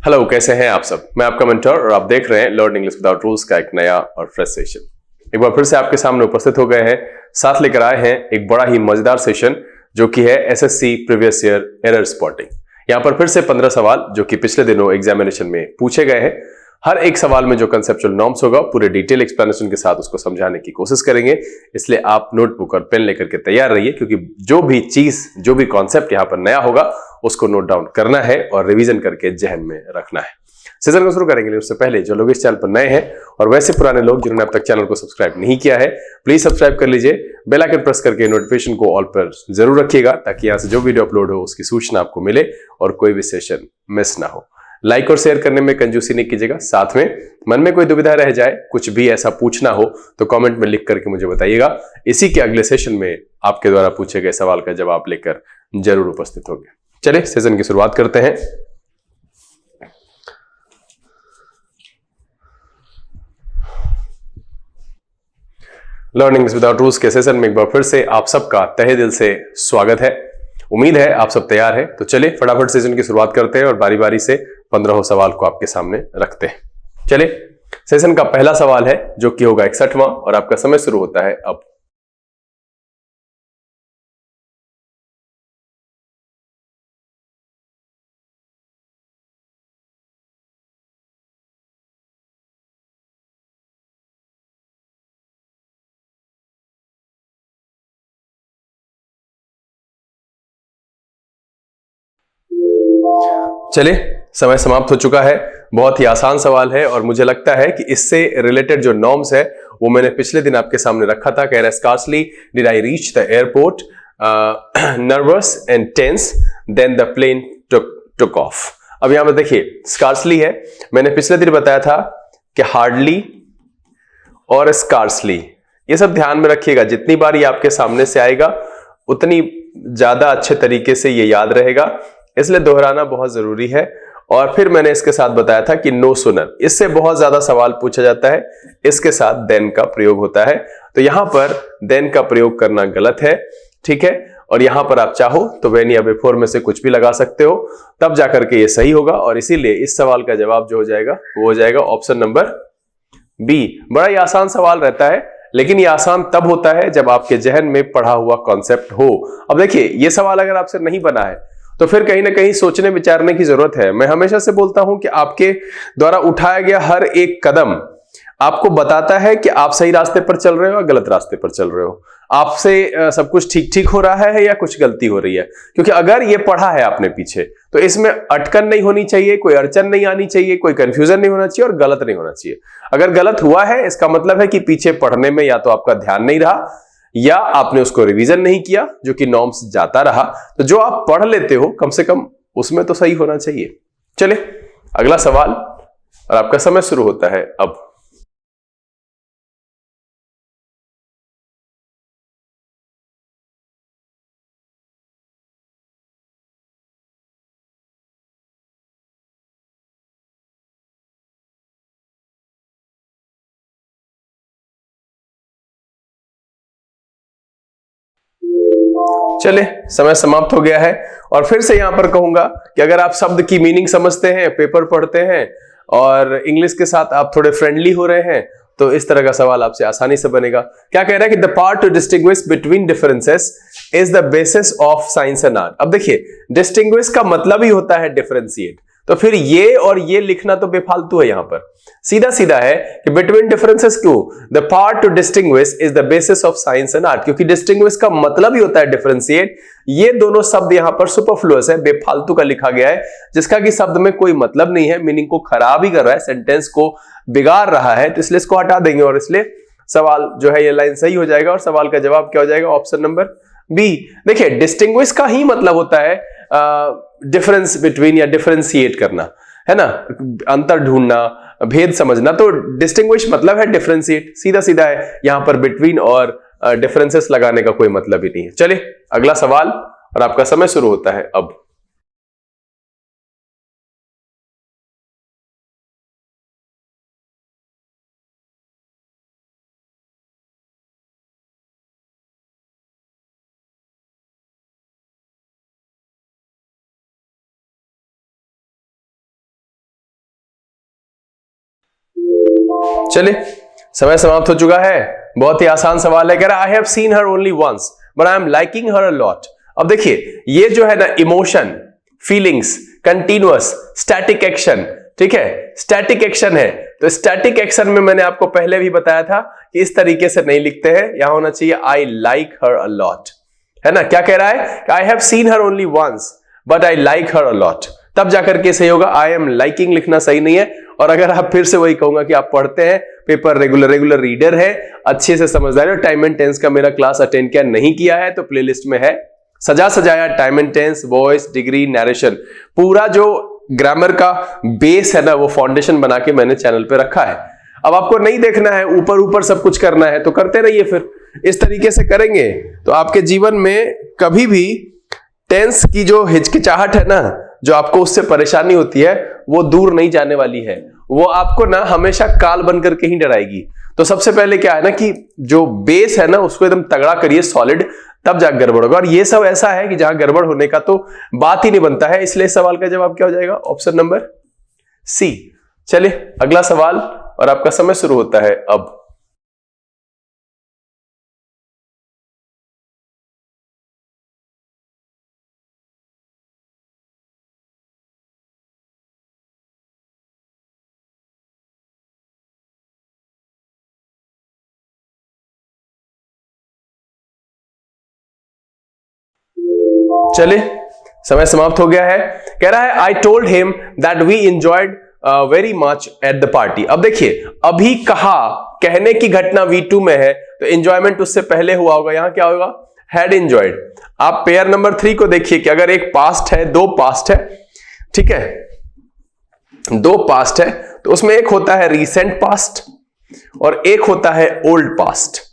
Hello, कैसे हैं आप सब। मैं आपका मेंटर और आप देख रहे हैं लर्न इंग्लिश विदाउट रूल्स का एक नया और फ्रेश सेशन। एक बार फिर से आपके सामने उपस्थित हो गए हैं, साथ लेकर आए हैं एक बड़ा ही मजेदार सेशन जो कि है SSC previous year error spotting. यहां पर फिर से 15 सवाल जो कि पिछले दिनों एग्जामिनेशन में पूछे गए हैं। हर एक सवाल में जो कंसेप्चुअल नॉर्म्स होगा पूरे डिटेल एक्सप्लेनेशन के साथ उसको समझाने की कोशिश करेंगे। इसलिए आप नोटबुक और पेन लेकर के तैयार रहिए, क्योंकि जो भी चीज, जो भी कॉन्सेप्ट यहां पर नया होगा उसको नोट डाउन करना है और रिवीजन करके जहन में रखना है। सेशन को शुरू करेंगे उससे पहले जो लोग इस चैनल पर नए हैं और वैसे पुराने लोग जिन्होंने अब तक चैनल को सब्सक्राइब नहीं किया है, प्लीज सब्सक्राइब कर लीजिए। बेल आइकन प्रेस करके नोटिफिकेशन को ऑल पर जरूर रखिएगा, ताकि यहां से जो वीडियो अपलोड हो उसकी सूचना आपको मिले और कोई भी सेशन मिस ना हो। लाइक और शेयर करने में कंजूसी नहीं कीजिएगा। साथ में मन में कोई दुविधा रह जाए, कुछ भी ऐसा पूछना हो तो कमेंट में लिख करके मुझे बताइएगा। इसी के अगले सेशन में आपके द्वारा पूछे गए सवाल का जवाब लेकर जरूर उपस्थित होंगे। चलिए सेशन की शुरुआत करते हैं। लर्निंग विदाउट रूल्स के सेशन में एक बार फिर से आप सबका तहे दिल से स्वागत है। उम्मीद है आप सब तैयार हैं। तो चलिए फटाफट सेशन की शुरुआत करते हैं और बारी बारी से 15 सवाल को आपके सामने रखते हैं। चलिए सेशन का पहला सवाल है जो कि होगा 61वां और आपका समय शुरू होता है अब। चलिए समय समाप्त हो चुका है। बहुत ही आसान सवाल है और मुझे लगता है कि इससे रिलेटेड जो नॉर्म्स है वो मैंने पिछले दिन आपके सामने रखा था। कह रहा है scarcely did I reach the airport nervous and tense then the plane took off. अब यहां पर देखिए स्कार्सली है, मैंने पिछले दिन बताया था कि हार्डली और स्कार्सली, ये सब ध्यान में रखिएगा। जितनी बार ये आपके सामने से आएगा उतनी ज्यादा अच्छे तरीके से ये याद रहेगा, इसलिए दोहराना बहुत जरूरी है। और फिर मैंने इसके साथ बताया था कि नो सुनर, इससे बहुत ज्यादा सवाल पूछा जाता है, इसके साथ देन का प्रयोग होता है। तो यहां पर देन का प्रयोग करना गलत है, ठीक है। और यहां पर आप चाहो तो व्हेन या बिफोर में से कुछ भी लगा सकते हो, तब जाकर के ये सही होगा। और इसीलिए इस सवाल का जवाब जो हो जाएगा वो हो जाएगा ऑप्शन नंबर बी। बड़ा ही आसान सवाल रहता है, लेकिन ये आसान तब होता है जब आपके जहन में पढ़ा हुआ कॉन्सेप्ट हो। अब देखिए ये सवाल अगर आपसे नहीं बना है तो फिर कहीं ना कहीं सोचने विचारने की जरूरत है। मैं हमेशा से बोलता हूं कि आपके द्वारा उठाया गया हर एक कदम आपको बताता है कि आप सही रास्ते पर चल रहे हो या गलत रास्ते पर चल रहे हो, आपसे सब कुछ ठीक ठीक हो रहा है या कुछ गलती हो रही है। क्योंकि अगर ये पढ़ा है आपने पीछे तो इसमें अटकन नहीं होनी चाहिए, कोई अड़चन नहीं आनी चाहिए, कोई कंफ्यूजन नहीं होना चाहिए और गलत नहीं होना चाहिए। अगर गलत हुआ है इसका मतलब है कि पीछे पढ़ने में या तो आपका ध्यान नहीं रहा या आपने उसको रिवीजन नहीं किया, जो कि नॉर्म्स जाता रहा। तो जो आप पढ़ लेते हो कम से कम उसमें तो सही होना चाहिए। चलिए अगला सवाल और आपका समय शुरू होता है अब। चले समय समाप्त हो गया है और फिर से यहां पर कहूंगा कि अगर आप शब्द की मीनिंग समझते हैं, पेपर पढ़ते हैं और इंग्लिश के साथ आप थोड़े फ्रेंडली हो रहे हैं तो इस तरह का सवाल आपसे आसानी से बनेगा। क्या कह रहा है कि the part two distinguish between differences is the basis of science and art. अब देखिए डिस्टिंग्विश का मतलब ही होता है डिफरेंशिएट, तो फिर ये और ये लिखना तो बेफालतू है। यहां पर सीधा सीधा है कि बिटवीन डिफरेंसेस क्यों, the part two distinguish is the basis of science and art, क्योंकि डिस्टिंग्विश का मतलब ही होता है डिफरेंशिएट। ये दोनों शब्द यहां पर सुपरफ्लुअस है, बेफालतू का लिखा गया है, जिसका कि शब्द में कोई मतलब नहीं है, मीनिंग को खराब ही कर रहा है, सेंटेंस को बिगाड़ रहा है। तो इसलिए इसको हटा देंगे और इसलिए सवाल जो है ये लाइन सही हो जाएगा और सवाल का जवाब क्या हो जाएगा, ऑप्शन नंबर बी। देखिए डिस्टिंग्विश का ही मतलब होता है डिफरेंस बिटवीन या डिफरेंशिएट करना, है ना, अंतर ढूंढना, भेद समझना। तो डिस्टिंग्विश मतलब है डिफरेंशिएट, सीधा सीधा है। यहां पर बिटवीन और डिफरेंसेस लगाने का कोई मतलब ही नहीं है। चलिए अगला सवाल और आपका समय शुरू होता है अब। चलिए समय समाप्त हो चुका है। बहुत ही आसान सवाल है, कह रहा I have seen her only once but I am liking her a lot. अब देखिए ये जो है ना emotion, feelings, continuous, static action, ठीक है, स्टैटिक एक्शन है। तो स्टैटिक एक्शन में मैंने आपको पहले भी बताया था कि इस तरीके से नहीं लिखते हैं, यहां होना चाहिए आई लाइक हर अ लॉट, है ना। क्या कह रहा है, I have seen her only once but I like her a lot, तब जाकर के सही होगा। आई एम लाइकिंग लिखना सही नहीं है। और अगर आप फिर से वही कहूंगा कि आप पढ़ते हैं पेपर, रेगुलर रीडर है, अच्छे से समझदार है, टाइम एंड टेंस का मेरा क्लास अटेंड किया नहीं किया है तो प्लेलिस्ट में है सजा सजाया, time and tense, voice, degree, narration, पूरा जो ग्रामर का बेस है ना वो फाउंडेशन बना के मैंने चैनल पे रखा है। अब आपको नहीं देखना है, ऊपर ऊपर सब कुछ करना है तो करते रहिए। फिर इस तरीके से करेंगे तो आपके जीवन में कभी भी टेंस की जो हिचकिचाहट है ना, जो आपको उससे परेशानी होती है, वो दूर नहीं जाने वाली है। वो आपको ना हमेशा काल बन करके ही डराएगी। तो सबसे पहले क्या है ना कि जो बेस है ना उसको एकदम तगड़ा करिए, सॉलिड, तब जाकर गड़बड़ होगा। और ये सब ऐसा है कि जहां गड़बड़ होने का तो बात ही नहीं बनता है। इसलिए सवाल का जवाब क्या हो जाएगा, ऑप्शन नंबर सी। चलिए अगला सवाल, और आपका समय शुरू होता है अब। चलिए समय समाप्त हो गया है। कह रहा है I told him that we enjoyed very much at the party. अब देखिए अभी कहा, कहने की घटना V2 में है तो एंजॉयमेंट उससे पहले हुआ होगा, यहां क्या होगा, हैड एंजॉयड। आप पेयर नंबर 3 को देखिए कि अगर एक पास्ट है, दो पास्ट है, ठीक है, दो पास्ट है तो उसमें एक होता है रीसेंट पास्ट और एक होता है ओल्ड पास्ट।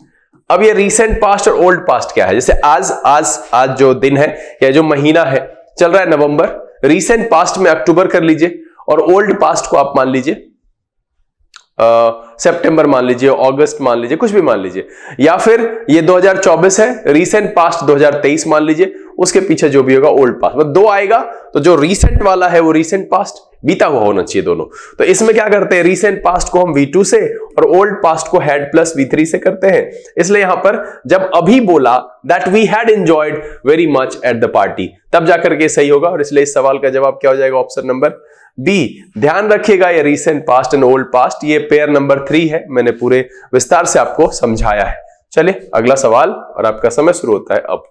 अब ये रीसेंट पास्ट और ओल्ड पास्ट क्या है, जैसे आज जो दिन है या जो महीना है चल रहा है नवंबर, रीसेंट पास्ट में अक्टूबर कर लीजिए और ओल्ड पास्ट को आप मान लीजिए सितंबर मान लीजिए, अगस्त मान लीजिए, कुछ भी मान लीजिए, या फिर ये 2024 है, रीसेंट पास्ट 2023 मान लीजिए, उसके पीछे जो भी होगा ओल्ड पास्ट, मतलब दो आएगा तो जो रीसेंट वाला है वो रीसेंट पास्ट, बीता हुआ होना चाहिए दोनों। तो इसमें क्या करते हैं, रीसेंट पास्ट को हम V2 से और ओल्ड पास्ट को हैड प्लस V3 से करते हैं। इसलिए यहां पर जब अभी बोला that we had enjoyed very much at the party, तब जाकर के सही होगा। और इसलिए इस सवाल का जवाब क्या हो जाएगा, ऑप्शन नंबर बी। ध्यान रखिएगा ये recent past and old past, ये पेयर नंबर 3 है, मैंने पूरे विस्तार से आपको समझाया है। चलिए अगला सवाल, और आपका समय शुरू होता है अब।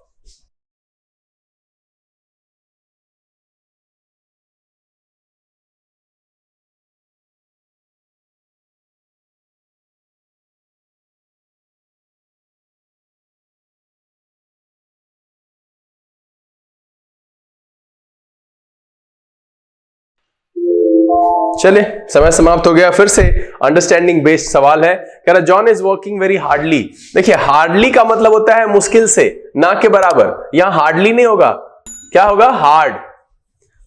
चलिए समय समाप्त हो गया। फिर से अंडरस्टैंडिंग बेस्ड सवाल है, कह रहा John is working very hardly. देखिए हार्डली का मतलब होता है मुश्किल से, ना के बराबर। यहां हार्डली नहीं होगा, क्या होगा, हार्ड,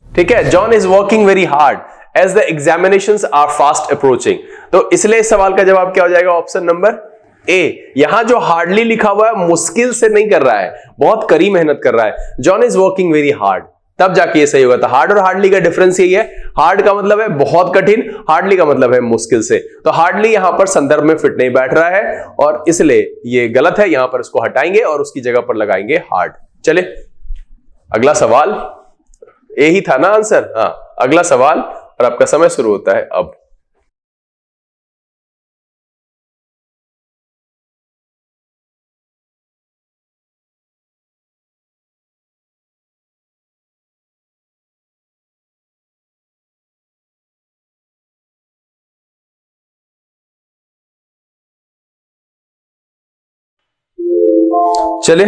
ठीक है। John is working very hard as the examinations are fast approaching. तो इसलिए इस सवाल का जवाब क्या हो जाएगा, ऑप्शन नंबर ए। यहां जो हार्डली लिखा हुआ है मुश्किल से नहीं कर रहा है, बहुत कड़ी मेहनत कर रहा है। John is working very hard, तब जाके ये सही होगा। तो हार्ड और हार्डली का डिफरेंस यही है, हार्ड का मतलब है बहुत कठिन, हार्डली का मतलब है मुश्किल से। तो हार्डली यहां पर संदर्भ में फिट नहीं बैठ रहा है और इसलिए ये गलत है, यहां पर इसको हटाएंगे और उसकी जगह पर लगाएंगे हार्ड। चले अगला सवाल, यही था ना आंसर, हाँ अगला सवाल, और आपका समय शुरू होता है अब। चलिए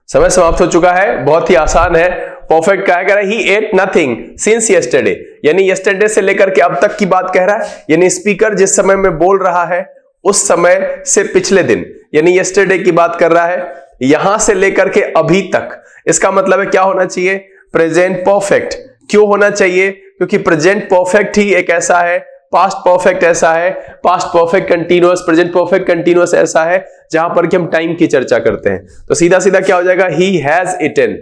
समय समाप्त हो चुका है, बहुत ही आसान है। परफेक्ट क्या कह रहा है, ही एट नथिंग सिंस यस्टरडे, यानी यस्टरडे से लेकर के अब तक की बात कह रहा है। यानी स्पीकर जिस समय में बोल रहा है उस समय से पिछले दिन, यानी यस्टरडे की बात कर रहा है, यहां से लेकर के अभी तक। इसका मतलब है क्या होना चाहिए, प्रेजेंट परफेक्ट। क्यों होना चाहिए, क्योंकि प्रेजेंट परफेक्ट ही एक ऐसा है, पास्ट परफेक्ट ऐसा है, past perfect continuous, present perfect continuous ऐसा है जहां पर कि हम टाइम की चर्चा करते हैं। तो सीधा सीधा क्या हो जाएगा, ही हैज इटन,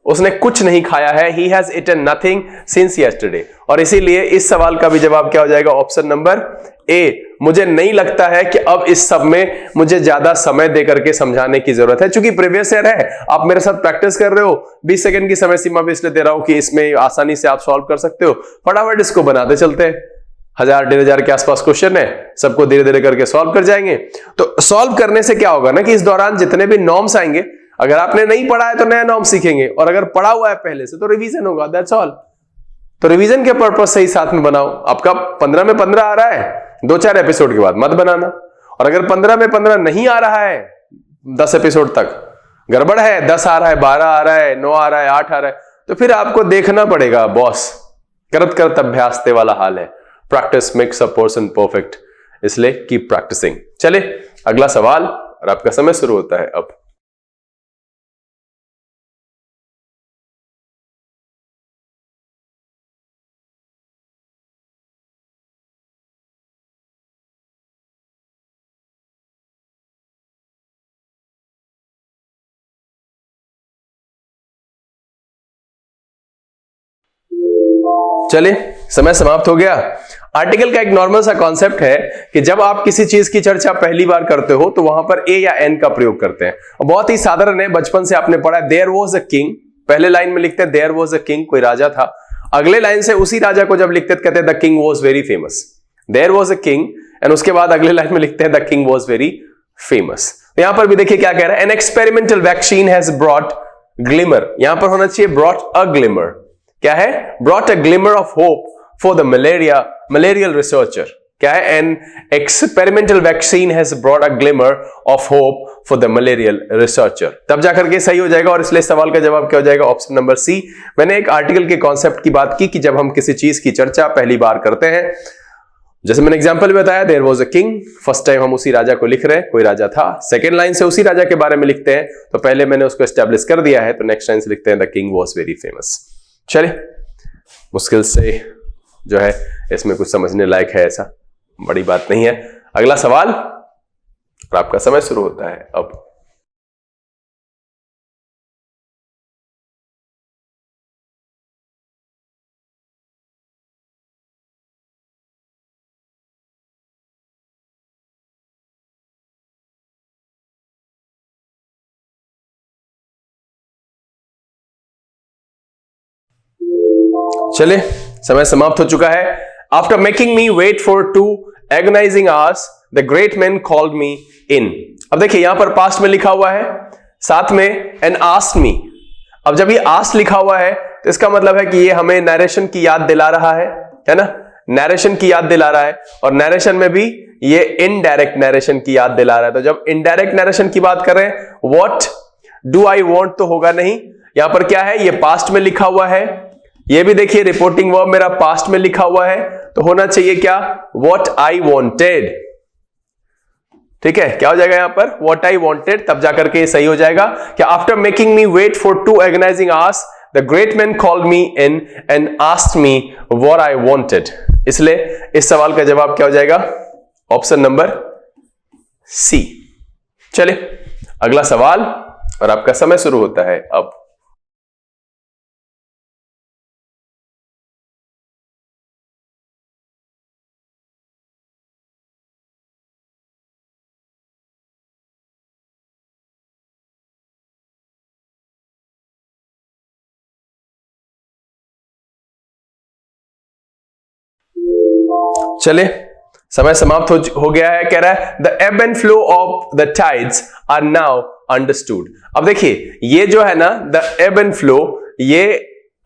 उसने कुछ नहीं खाया है, he has eaten nothing since yesterday। और इसीलिए इस सवाल का भी जवाब क्या हो जाएगा, ऑप्शन नंबर ए। मुझे नहीं लगता है कि अब इस सब में मुझे ज्यादा समय देकर के समझाने की जरूरत है, क्योंकि प्रीवियस ईयर है, आप मेरे साथ प्रैक्टिस कर रहे हो। 20 सेकंड की समय सीमा भी इसलिए दे रहा हूं कि इसमें आसानी से आप सॉल्व कर सकते हो। फटाफट इसको बनाते चलते हैं। 1000-1500 के आसपास क्वेश्चन है, सबको धीरे धीरे करके सॉल्व कर जाएंगे। तो सॉल्व करने से क्या होगा ना कि इस दौरान जितने भी नॉर्म्स आएंगे, अगर आपने नहीं पढ़ा है तो नया नॉर्म सीखेंगे, और अगर पढ़ा हुआ है पहले से तो रिवीजन होगा, दैट्स ऑल। तो रिवीजन के पर्पस से ही साथ में बनाओ। आपका 15 में 15 आ रहा है, 2-4 एपिसोड के बाद मत बनाना। और अगर 15 में 15 नहीं आ रहा है 10 एपिसोड तक, गड़बड़ है, 10 आ रहा है, 12 आ रहा है, 9 आ रहा है, 8 आ रहा है, तो फिर आपको देखना पड़ेगा बॉस। करत करत अभ्यास ते वाला हाल है। Practice makes a person perfect, इसलिए कीप प्रैक्टिसिंग। चले अगला सवाल, और आपका समय शुरू होता है अब। चलिए समय समाप्त हो गया। आर्टिकल का एक नॉर्मल सा कॉन्सेप्ट है कि जब आप किसी चीज की चर्चा पहली बार करते हो तो वहां पर ए या एन का प्रयोग करते हैं। बहुत ही साधारण है, बचपन से आपने पढ़ा है। देयर वॉज अ किंग, पहले लाइन में लिखते हैं देयर वॉज अ किंग, कोई राजा था। अगले लाइन से उसी राजा को जब लिखते कहते हैं the king was very famous. There was a king, and उसके बाद अगले लाइन में लिखते हैं the king was very famous. यहां पर भी देखिए क्या कह रहा है, an experimental vaccine has brought glimmer. यहां पर होना चाहिए ब्रॉट अ ग्लिमर। क्या है, brought a glimmer of hope for the malarial researcher। क्या है, an experimental vaccine has brought a glimmer of hope for the malarial researcher। तब जाकर के सही हो जाएगा, और इसलिए सवाल का जवाब क्या हो जाएगा, ऑप्शन नंबर सी। मैंने एक आर्टिकल के कॉन्सेप्ट की बात की कि जब हम किसी चीज की चर्चा पहली बार करते हैं, जैसे मैंने एग्जांपल भी बताया, there was a king, first time हम उसी राजा को लिख रहे हैं, कोई राजा था। सेकंड लाइन से उसी राजा के बारे में लिखते हैं, तो पहले मैंने उसको एस्टेब्लिश कर दिया है, तो नेक्स्ट लाइन से लिखते हैं the king was very famous. चलिए, मुश्किल से जो है इसमें कुछ समझने लायक है, ऐसा बड़ी बात नहीं है। अगला सवाल, और आपका समय शुरू होता है अब। चलिए, समय समाप्त हो चुका है। After making me wait for 2 agonising hours the great man called me in. अब देखिए यहां पर पास्ट में लिखा हुआ है, साथ में एन आस्क्ड मी। अब जब ये आस्क्ड लिखा हुआ है तो इसका मतलब है कि ये हमें नरेशन की याद दिला रहा है ना, नरेशन की याद दिला रहा है। और नरेशन में भी ये इनडायरेक्ट नरेशन की याद दिला रहा है। तो जब इनडायरेक्ट नरेशन की बात करें, व्हाट डू आई वांट तो होगा नहीं। यहां पर क्या है, ये पास्ट में लिखा हुआ है। ये भी देखिए रिपोर्टिंग वर्ब मेरा पास्ट में लिखा हुआ है, तो होना चाहिए क्या, व्हाट आई वांटेड। ठीक है, क्या हो जाएगा यहां पर, व्हाट आई वांटेड। तब जाकर के सही हो जाएगा कि after making me wait for 2 agonising hours the great man called me in and asked me what I wanted. इसलिए इस सवाल का जवाब क्या हो जाएगा, ऑप्शन नंबर सी। चलिए अगला सवाल, और आपका समय शुरू होता है अब। चलिए, समय समाप्त हो गया है। कह रहा है the ebb and flow of the tides are now understood. अब देखिए ये जो है ना, द एब एंड फ्लो, ये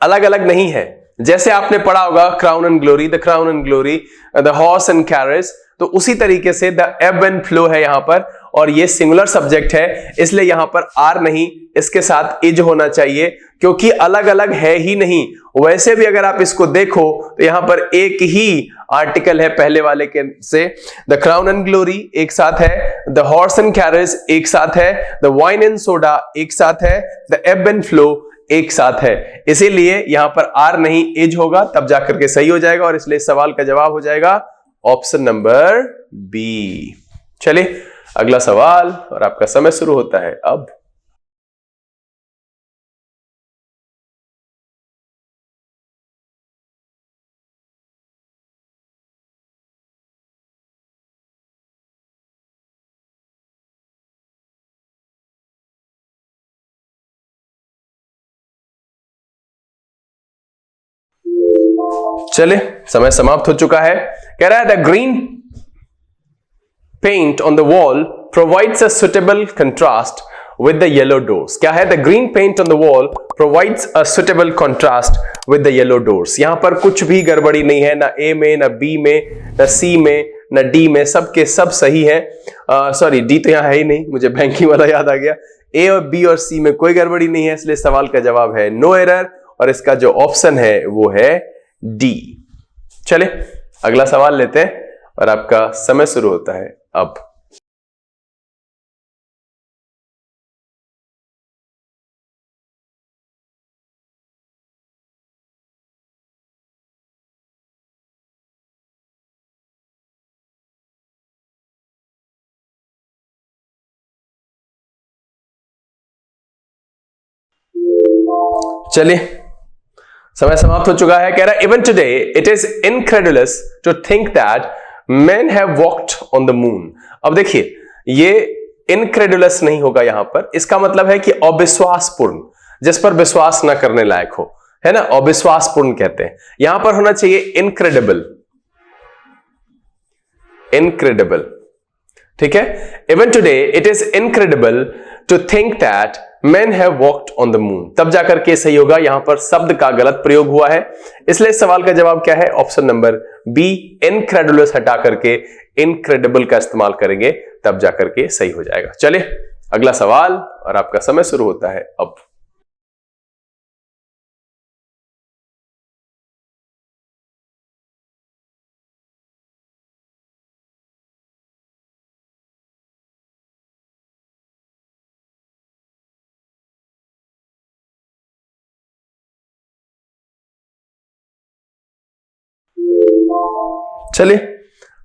अलग अलग नहीं है। जैसे आपने पढ़ा होगा crown and glory, the crown and glory, the horse and carriage, तो उसी तरीके से द एब एंड फ्लो है यहां पर, और ये सिंगुलर सब्जेक्ट है, इसलिए यहां पर आर नहीं, इसके साथ इज होना चाहिए, क्योंकि अलग अलग है ही नहीं। वैसे भी अगर आप इसको देखो तो यहां पर एक ही आर्टिकल है पहले वाले के से। द क्राउन एंड ग्लोरी एक साथ है, द हॉर्स एंड कैरेज एक साथ है, द वाइन एंड सोडा एक साथ है, द एब एंड फ्लो एक साथ है। इसीलिए यहां पर आर नहीं, इज होगा, तब जाकर के सही हो जाएगा, और इसलिए सवाल का जवाब हो जाएगा ऑप्शन नंबर बी। चलिए अगला सवाल, और आपका समय शुरू होता है अब। चले, समय समाप्त हो चुका है। कह रहा है the green paint on the wall provides a suitable contrast with the yellow doors. क्या है? The green paint on the wall provides a suitable contrast with the yellow doors. यहां पर कुछ भी गड़बड़ी नहीं है, ना ए में, ना बी में, ना सी में, ना डी में, सब के सब सही है। सॉरी, डी तो यहां है ही नहीं, मुझे बैंकिंग वाला याद आ गया। ए और बी और सी में कोई गड़बड़ी नहीं है, इसलिए सवाल का जवाब है नो एरर, और इसका जो ऑप्शन है वो है डी। चले अगला सवाल लेते हैं और आपका समय शुरू होता है अब। चलिए, समय समाप्त हो चुका है। कह रहा है even today it is incredulous to think that men have walked on the moon। अब देखिए, ये इनक्रेडुलस नहीं होगा यहां पर, इसका मतलब है कि अविश्वासपूर्ण, जिस पर विश्वास न करने लायक हो, है ना, अविश्वासपूर्ण कहते हैं। यहां पर होना चाहिए इनक्रेडिबल, इनक्रेडिबल, ठीक है। Even today it is incredible to think that men have walked on the moon, तब जाकर के सही होगा। यहां पर शब्द का गलत प्रयोग हुआ है, इसलिए सवाल का जवाब क्या है? ऑप्शन नंबर बी, इनक्रेडुलस हटा करके इनक्रेडिबल का इस्तेमाल करेंगे, तब जाकर के सही हो जाएगा। चलिए अगला सवाल, और आपका समय शुरू होता है अब। चलिए,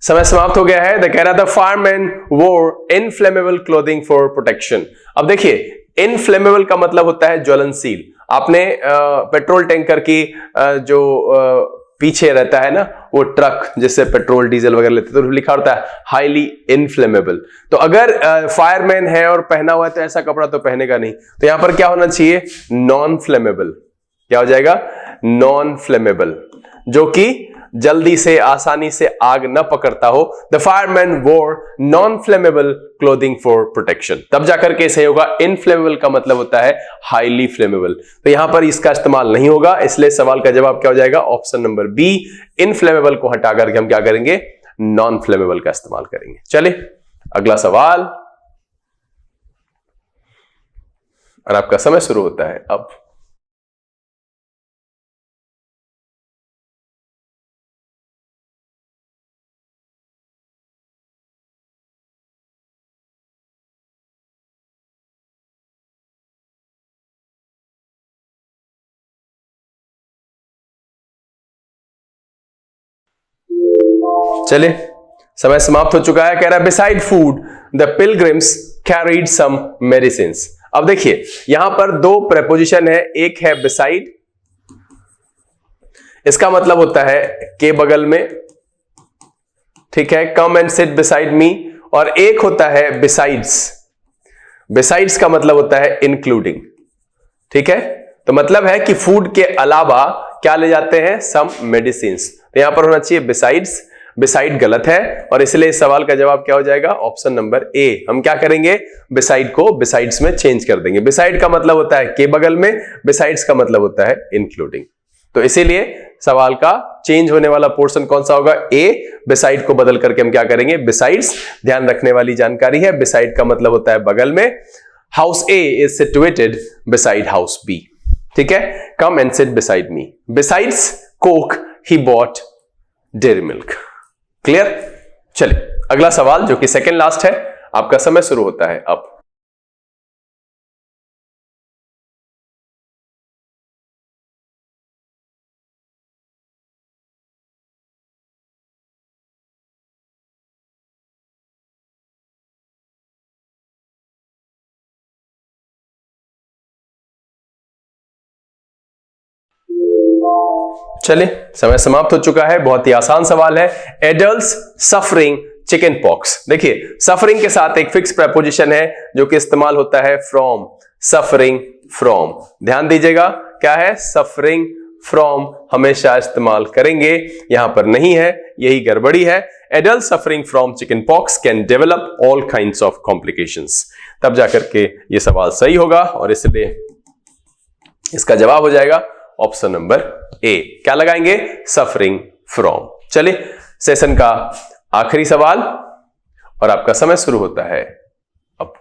समय समाप्त हो गया है। कह रहा था फायरमैन वोर इनफ्लेमेबल क्लोथिंग फॉर प्रोटेक्शन। अब देखिए, इनफ्लेमेबल का मतलब होता है ज्वलनशील। आपने पेट्रोल टैंकर की जो पीछे रहता है ना वो ट्रक, जिससे पेट्रोल डीजल वगैरह लेते, तो लिखा होता है हाईली इनफ्लेमेबल। तो अगर फायरमैन है और पहना हुआ है तो ऐसा कपड़ा तो पहनेगा नहीं, तो यहां पर क्या होना चाहिए? Non flammable. क्या हो जाएगा? नॉन फ्लेमेबल, जो कि जल्दी से, आसानी से आग न पकड़ता हो। द फायरमैन वोर non flammable clothing for protection, तब जाकर के सही होगा। इनफ्लेमेबल का मतलब होता है हाईली फ्लेमेबल, तो यहां पर इसका इस्तेमाल नहीं होगा, इसलिए सवाल का जवाब क्या हो जाएगा? ऑप्शन नंबर बी, इनफ्लेमेबल को हटा करके हम क्या करेंगे? नॉन फ्लेमेबल का इस्तेमाल करेंगे। चलिए अगला सवाल, और आपका समय शुरू होता है अब। चलिए, समय समाप्त हो चुका है। कह रहा है beside food the pilgrims carried some medicines. अब देखिए, यहां पर दो प्रेपोजिशन है, एक है बिसाइड, इसका मतलब होता है के बगल में, ठीक है, कम एंड सिट बिसाइड मी, और एक होता है बिसाइड्स। बिसाइड्स का मतलब होता है इंक्लूडिंग, ठीक है। तो मतलब है कि फूड के अलावा क्या ले जाते हैं? सम मेडिसिन्स। तो यहां पर होना चाहिए बिसाइड्स, बिसाइड गलत है, और इसलिए इस सवाल का जवाब क्या हो जाएगा? Option number A. हम क्या करेंगे? बिसाइड को बिसाइड्स में चेंज कर देंगे। बिसाइड का मतलब होता है के बगल में, बिसाइड्स का मतलब होता है इंक्लूडिंग। तो इसीलिए सवाल का चेंज होने वाला पोर्शन कौन सा होगा? ए। बिसाइड को बदल करके हम क्या करेंगे? बिसाइड्स। ध्यान रखने वाली जानकारी है, बिसाइड का मतलब होता है बगल में। House A is situated beside house B, ठीक है। Come and sit beside me. Besides Coke he bought Dairy Milk. Clear? चलिए अगला सवाल, जो कि सेकंड लास्ट है, आपका समय शुरू होता है अब। चलिए, समय समाप्त हो चुका है। बहुत ही आसान सवाल है। Adults suffering chicken pox. देखिए, सफरिंग के साथ एक फिक्स प्रेपोजिशन है जो कि इस्तेमाल होता है फ्रॉम। सफरिंग फ्रॉम, ध्यान दीजिएगा, क्या है? सफरिंग फ्रॉम हमेशा इस्तेमाल करेंगे, यहां पर नहीं है, यही गड़बड़ी है। Adult suffering from chicken pox can develop all kinds of complications, तब जाकर के ये सवाल सही होगा और इसलिए इसका जवाब हो जाएगा ऑप्शन नंबर ए। क्या लगाएंगे? Suffering from. चलिए सेशन का आखिरी सवाल और आपका समय शुरू होता है अब।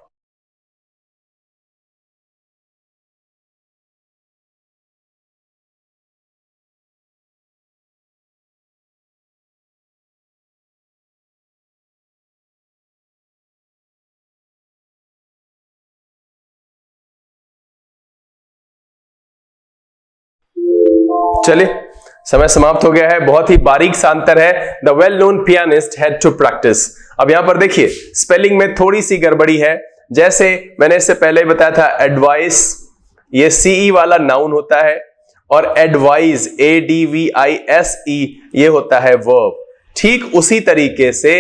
चलिए समय समाप्त हो गया है। बहुत ही बारीक सा अंतर है। The well known pianist had to practice. अब यहां पर देखिए स्पेलिंग में थोड़ी सी गड़बड़ी है। जैसे मैंने इससे पहले ही बताया था, एडवाइस ये सीई वाला नाउन होता है और एडवाइज ADVISE ये होता है वर्ब। ठीक उसी तरीके से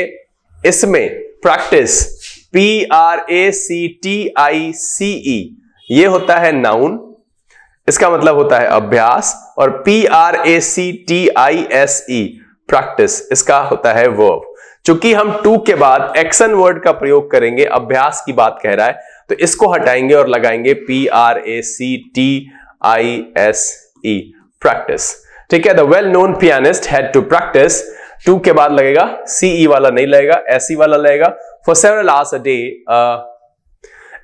इसमें प्रैक्टिस PRACTICE ये होता है नाउन, इसका मतलब होता है अभ्यास, और PRACTISE प्रैक्टिस इसका होता है वर्ब। चूंकि हम टू के बाद एक्शन वर्ड का प्रयोग करेंगे, अभ्यास की बात कह रहा है, तो इसको हटाएंगे और लगाएंगे PRACTISE प्रैक्टिस। ठीक है, the well known pianist had to practise, to के बाद लगेगा, CE वाला नहीं लगेगा, SE वाला लगेगा, for several hours a day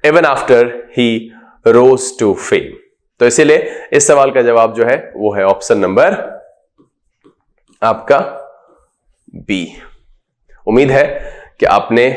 even after he rose to fame. तो इसीलिए इस सवाल का जवाब जो है वो है ऑप्शन नंबर आपका बी। उम्मीद है कि आपने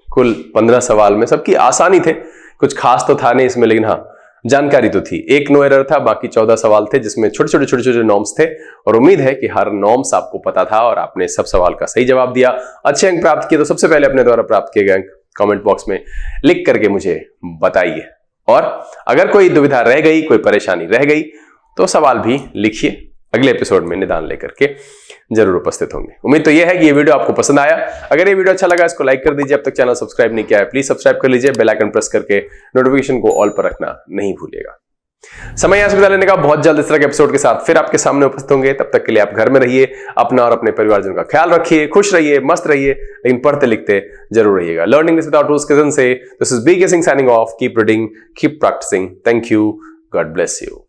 कुल 15 सवाल में, सबकी आसानी थे, कुछ खास तो था नहीं इसमें, लेकिन हाँ जानकारी तो थी। एक नो एरर था, बाकी 14 सवाल थे जिसमें छोटे छोटे नॉर्म्स थे, और उम्मीद है कि हर नॉर्म्स आपको पता था और आपने सब सवाल का सही जवाब दिया, अच्छे अंक प्राप्त किए। तो सबसे पहले अपने द्वारा प्राप्त किए गए अंक कमेंट बॉक्स में लिख करके मुझे बताइए, और अगर कोई दुविधा रह गई, कोई परेशानी रह गई, तो सवाल भी लिखिए, अगले एपिसोड में निदान लेकर के जरूर उपस्थित होंगे। उम्मीद तो यह है कि ये वीडियो आपको पसंद आया। अगर ये वीडियो अच्छा लगा इसको लाइक कर दीजिए, अब तक चैनल सब्सक्राइब नहीं किया है प्लीज सब्सक्राइब कर लीजिए, बेल आइकन प्रेस करके नोटिफिकेशन को ऑल पर रखना नहीं भूलिएगा। समय यहां से विदा लेने का, बहुत जल्द इस तरह के एपिसोड के साथ फिर आपके सामने उपस्थित होंगे। तब तक के लिए आप घर में रहिए, अपना और अपने परिवारजनों का ख्याल रखिए, खुश रहिए, मस्त रहिए, लेकिन पढ़ते लिखते जरूर रहिएगा। लर्निंग विदाउट रूल्स के से this is B K Singh signing off. Keep reading, keep practising. Thank you, God bless you.